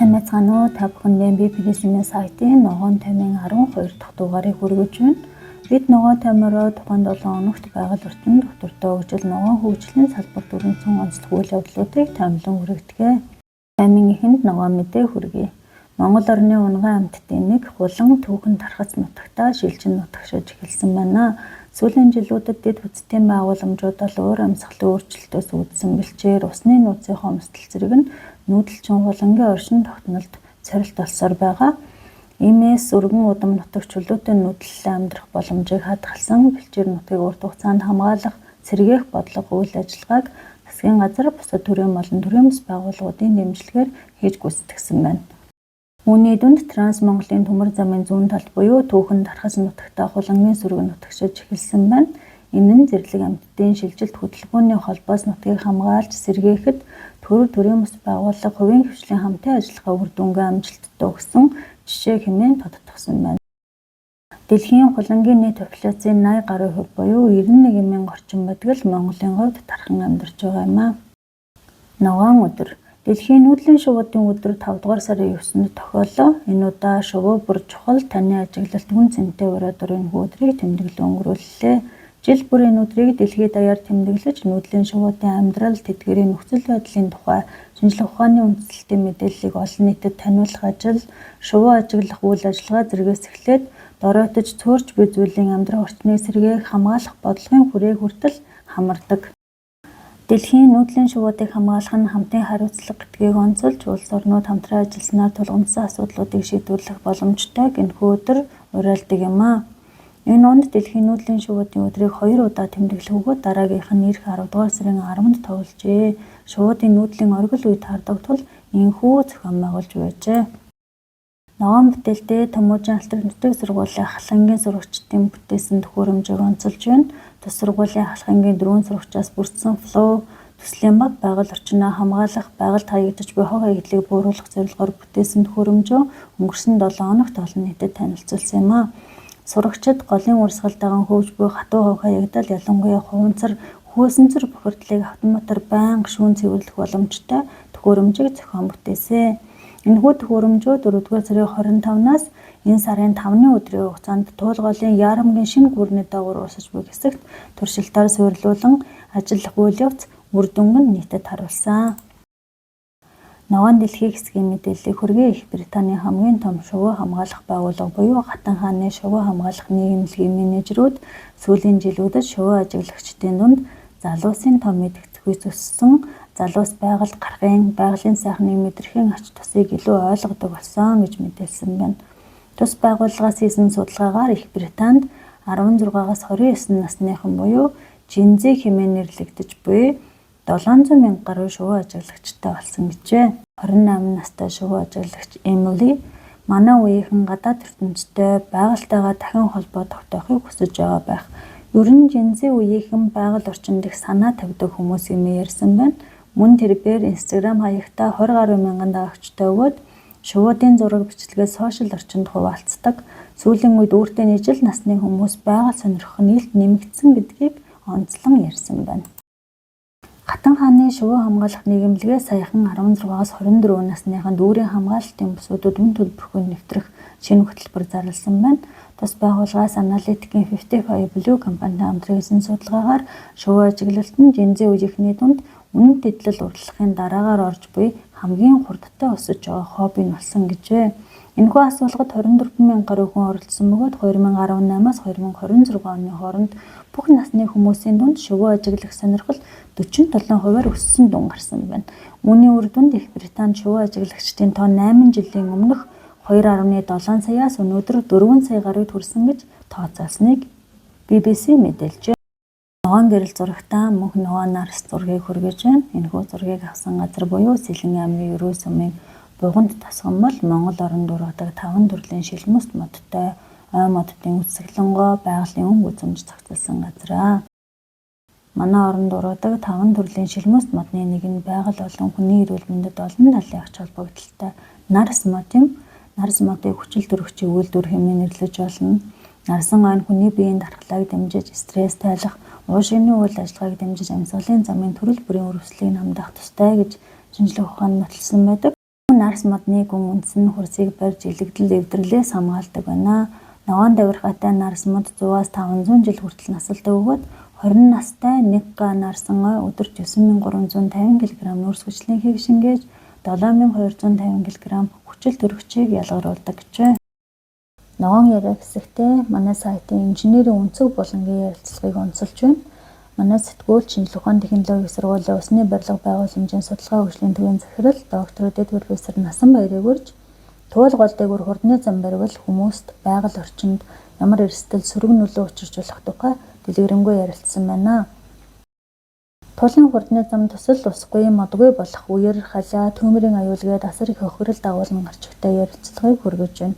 Сайн байцгаана уу? Та бүхэндээ би Пилисимийн сайтын ногоон таймын 12 дахь дугаарыг хүргэж байна. Бид ногоон таймаараа тухайн 7 хоногт байгаль орчинд доктортой хөгжил ногоон хөгжлийн салбар дүрмсэн онцлог үйл явдлуудыг таймлан хүргэдэг. Таймын эхэнд ногоон мэдээ хүргэе. Монгол орны унган амьтдын нэг Булан Түүхэн Тархац нутагтаа шилжин нутагшиж эхэлсэн байна. Сүүлийн жилүүдэд дэд бүтцийн байгууламжуудад өөр амьсгалын өөрчлөлтөөс үүдсэн бэлчээр усны нууцын хомсдол зэрэг нь нүүдэлчин Булангийн оршин тогтнолд цорилт олсоор байгаа. Иймээс өргөн удам нутаг чөлөөтэй нүүдэллээ амьдрах боломжийг хадгалсан бэлчээр нутгийг урт хугацаанд хамгаалах, сэргээх бодлого үйл ажиллагааг засгийн газар бусад төрийн болон төрийн бас байгууллагуудын дэмжлэгээр хийж гүйцэтгэсэн байна. Үүний дүнд Транс Монголын төмөр замын зүүн талд буюу Түүхэн Тархац нутагтаа Булангийн сүрэг нутагшиж эхэлсэн байна. Энэ нь зэрлэг амьтдын шилжилт хөтөлбөрийн холбоос нутгийг хамгаалж сэргээхэд төрийн бас байгууллага хувийн хвшлийн хамтын ажиллагаа үр дүнгээ амжилттай өгсөн жишээ хэмээн тодтогсон байна. Дэлхийн Булангийн нийт популяцийн 80 гаруй хувь буюу 91,000 орчим байдаг л Монголын хувьд тархан амьдарч байгаа юм а. Ногоон өдөр. Дэлхийн нүүдлийн шувуудын өдөр 5 дугаар сарын 9-нд тохиоллоо. Энэ удаа шувуу бүр чухал таны ажиглалт хүн цэнтэй ураад өрийн өдрийг тэмдэглэн өнгөрүүллээ. Жил бүр энэ өдрийг дэлхийд даяар тэмдэглэж нүүдлийн шувуудын амьдрал, тэдгээрийн нөхцөл байдлын тухай шинжлэх ухааны үндэслэлтийн мэдээллийг олон нийтэд таниулах ажил, шувуу ажиглах үйл ажиллагаа зэргээс эхлээд дороотож цөөрч буй зүйлийн амьдрах орчныг сэргээх, хамгаалах бодлогын хүрээг хүртэл хамардаг. Дэлхийн нүүдлийн шувуудыг хамгаалах нь хамтын хариуцлага гэдгийг онцолж улс орнууд хамтран ажилласнаар тулгамдсан асуудлуудыг шийдвэрлэх боломжтой гэнэхүү өдөр уриалдаг юм а. Энэ онд дэлхийн нүүдлийн шувуудын өдрийг 2 удаа тэмдэглэх бөгөөд дараагийнх нь ирэх 10 дугаар сарын 10-нд товолжээ. Шувуудын нүүдлийн оргил үе таардаг тул энэхүү зохион байгуулж байжээ. Ногоон бүтээлдээ Таможийн алтрах нутаг сургуулийн Халхангийн сурагчдын бүтээсэн төхөөрөмжийг онцолж байна. Тус сургуулийн Халхангийн 4 сурагчаас бүрдсэн Flow төслийн баг байгаль орчноо хамгаалах, байгальд хаягдаж буй хог хаягдлыг бууруулах зорилгоор бүтээсэн төхөөрөмжөө өнгөрсөн 7 хоногт олон нийтэд танилцуулсан юм а. Сурагчид голын урсгалдаагаан хөвж буй хатуу хог хаягдал, ялангуяа хуванцар, хөөсөнцөр бохирдлыг автоматар байнга шүүн цэвэрлэх боломжтой төхөөрөмжийг зохион бүтээсэн. Энэхүү төхөөрөмжөө 4-р сарын 25-наас энэ сарын 5-ны өдрийн хугацаанд туулгын Яарамгийн шинэ гүрний даавар уусаж буй хэсэгт туршилтаар суйрлуулан ажиллах үйл явц үр дүнг нь нийтэд харуулсан. Ногоон дэлхийн хэсгийн мэдээллийг хүргэе. Их Британий хамгийн том шувуу хамгаалах байгууллага буюу Хатан хааны шувуу хамгаалах нийгэмлэгийн менежерүүд сүүлийн жилүүдэд шувуу ажиглагчдын дунд залуусын том мэдгэцгүйс өссөн, залуус байгальд гарахын, байгалийн сайхныг мэдрэхийн ач тусыг илүү ойлгодог болсон гэж мэдээлсэн байна. Тус байгууллагаас хийсэн судалгаагаар Их Британд 16-аас 29 насныхан буюу Gen Z хэмээн нэрлэгдэж буй 700,000 гаруй шувуу ажиглагчтай болсон гэжээ. 28 настай шувуу ажиглагч Emily манай үеийнхэн гадаад ертөнцтэй байгальтайгаа дахин холбоо тогтоохыг хүсэж байгаа байх. Ер нь Gen Z үеийнхэн байгаль орчинд их санаа тавьдаг хүмүүс юм ярьсан байна. Мөн тэрээр Instagram хаягтаа 20 гаруй мянган дагагчтай өгөөд шувуудын зураг бичлэгээ сошиал орчинд хуваалцдаг. Сүүлийн үед өөртөө ижил насны хүмүүс байгаль сонирхох нь илт нэмэгдсэн гэдгийг онцлон ярьсан байна. Хатан хааны шувуу хамгаалах нийгэмлэгээ саяхан 16-аас 24 насныханд өөрийн хамгаалалтын бусуудад үн төлбөргүй нэвтрэх шинэ хөтөлбөр зарласан байна. Тус байгууллагаас аналитикийн 55 Blue компанитай хамтран хийсэн судалгаагаар шувуу ажиглалт нь Gen Z үеийнхний дунд үнэт дэдлэл урдлахын дараагаар орж буй хамгийн хурдтай өсөж байгаа хобби нь болсон гэжээ. Энэхүү асуулгад 24,000 гаруй хүн оролцсон бөгөөд 2018-аас 2026 оны хооронд бүх насны хүмүүсийн дунд шувуу ажиглах сонирхол 47%-аар өссөн дүн гарсан байна. Үүний үр дүнд Их Британд шувуу ажиглагчдын тоо 8 жилийн өмнөх 2.7 саяас өнөөдөр 4 сая гаруйд хүрсэн гэж тооцоолсныг BBC мэдээлжээ. Ногоон гэрэл зурагтаа мөнх ногоон нарс зургийг хүргэж байна. Энэхүү зургийг авсан газар буюу Сэлэн аймгийн Ерөө сумын Буганд тасган бол Монгол оронд дургадаг 5 төрлийн шилмөст модтой ой моддын үсгэлэнгоо байгалийн өнгө үзэмж зохицуулсан газар. Манай оронд дургадаг 5 төрлийн шилмөст модны нэг нь байгаль болон хүний эрүүл мэндэд олон талын ач холбогдолтой нарс мод юм. Нарс модыг хүчил төрөгчийн үйлдвэр хэмээн нэрлэж болно. Нарсан ой нь хүний биеийн дархлааг дэмжиж, стресс тайлах, уушгины үйл ажиллагааг дэмжиж амьсгалын замын төрөл бүрийн өрөвслийг намдах тустай гэж шинжлэх ухаанд нотолсон байдаг. Нарс модны гүн үндсэн хурцыг барьж илэгдэл эвдэрлээс хамгаалдаг байна. Ногоон давирхаатай нарс мод 100-аас 500 жил хүртэл насалдаг бөгөөд 20 настай 1 га нарсан ой өдөрт 9350 кг нүүрс хүчлийн хийг шингээж 7250 кг хүчил төрөгчийг ялгаруулдаг гэжээ. Ногоон яриа хэсэгтээ манай сайтын инженерийн өнцөг булангийн ярилцлагыг онцолж байна. Манай сэтгүүлч шинжлэх ухааны технологийн сургуулийн усны барилга байгууламжийн судалгаа хөгжлийн төвийн захирал доктор дэд профессор Насанбаярыг урьж туул гол дээгүүр хурдны зам баривал хүмүүст байгаль орчинд ямар эрсдэл сөрөг нөлөө учирч болох тухай дэлгэрэнгүй ярилцсан байна. Туулын хурдны зам тусал усгүй модгүй болох үер халаа төмөрийн аюулгээд асар их охирол дагуулan гарчигтай ярилцлагыг хүргэж байна.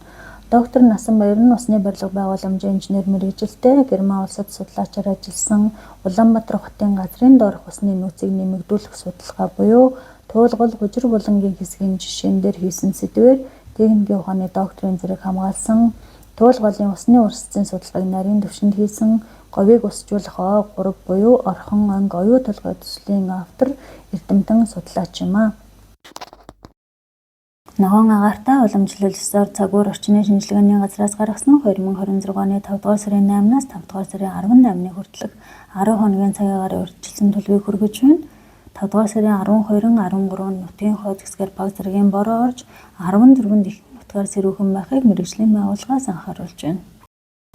Доктор Насанбаяр нь усны барилга байгууламжийн инженер мэргэжилтэй Герман улсад судлаачаар ажилласан Улаанбаатар хотын газрын доорх усны нөөцийг нэмэгдүүлэх судалгаа буюу туулгал хужир булангийн хэсгийн жишээн дээр хийсэн сэдвээр техникийн ухааны докторийн зэрэг хамгаалсан туулгалын усны урсцын судалгааг нарийн түвшинд хийсэн говийг усжуулах О3 буюу орхон онг оюу толгой төслийн автор Эрдэмтэн судлаач юм а. Ногоон агаартай уламжлалсаар цагуур орчны шинжилгээний газраас гаргасан 2026 оны 5 дугаар сарын 8-наас 5 дугаар сарын 18-ны хүртэлх 10 хоногийн цагийн агаар урьдчилсан төлөвийг хүргэж байна. 5 дугаар сарын 12-13 нутгийн хойд хэсгээр баг зэргийн бороо орж 14-нд их нутгаар сэрүүхэн байхыг мэргэжлийн байгууллагаас анхааруулж байна.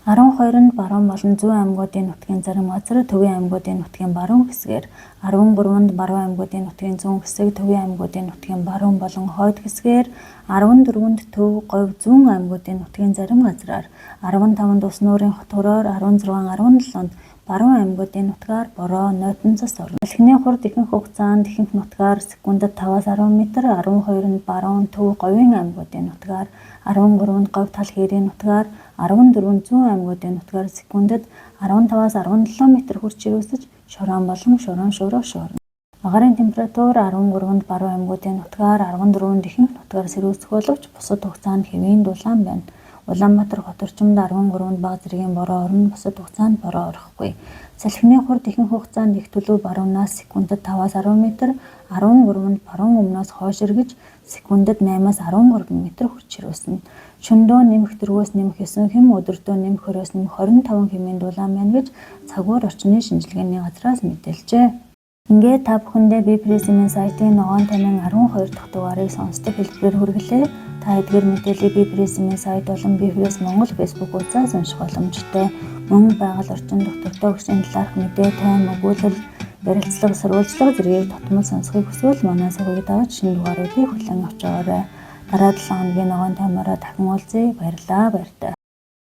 12-нд баруун болон зүүн аймагуудын нутгийн зарим газар, төвийн аймагуудын нутгийн баруун хэсгээр, 13-нд баруун аймагуудын нутгийн зүүн хэсэг, төвийн аймагуудын нутгийн баруун болон хойд хэсгээр, 14-нд төв, говь, зүүн аймагуудын нутгийн зарим газраар, 15-нд ус нуурын хот хөрөөр, 16-17-нд баруун аймагуудын нутгаар бороо нойтон цас орно. Салхины хурд ихэнх хугацаанд ихэнх нутгаар секундэд 5-аас 10 м, 12-нд баруун, төв, говийн аймагуудын нутгаар, 13-нд говь тал хээрийн нутгаар, 14-нд зүүн аймагуудын нутгаар секундэд 15-аас 17 м хүрч ирүүсэж шороон болон шороон шуурга шуурна. Агаарын температур 13-нд баруун аймагуудын нутгаар, 14-нд ихэнх нутгаар сэрүүцэх боловч бусад хугацаанд хэвийн дулаан байна. Улаанбаатар хот орчимд 13-нд баг зэргийн бороо орно, бусад хугацаанд бороо орохгүй. Салхины хурд ихэнх хугацаанд их төлөв баруунаас секундэд 5-аас 10 м, 13-нд баруун өмнөөс хойш эргэж секундэд 8-аас 13 м хүрч ирүүснэ. Шөнөдөө нэмэх дөрвөөс нэмэх 9 хэм, өдөртөө нэмэх 20-оос нэмэх 25 хэмийн дулаан байна гэж цагуур орчны шинжилгээний газраас мэдээлжээ. Ингээд та бүхэндээ B-Press-ийн сайтын ногоон тамийн 12 дахь дугаарыг сонсдог хэлбэрээр хүргэлээ. Та эдгээр мэдээллийг B-Press-ийн сайт болон B-Press Монгол Facebook хуудасаас унших боломжтой. Мөн байгаль орчин доктортой хөгжлийн талаарх мэдээ, тайм, өгүүлэл, ярилцлага, сурвалжлага зэргийг тотмол сонсохыг хүсвэл манай сувгийг дааж шинэ дугааруудыг хүлээн авч байгаарай. Дараа 7 хоногийн ногоон таймаараа дахин уулзъя. Баярлалаа.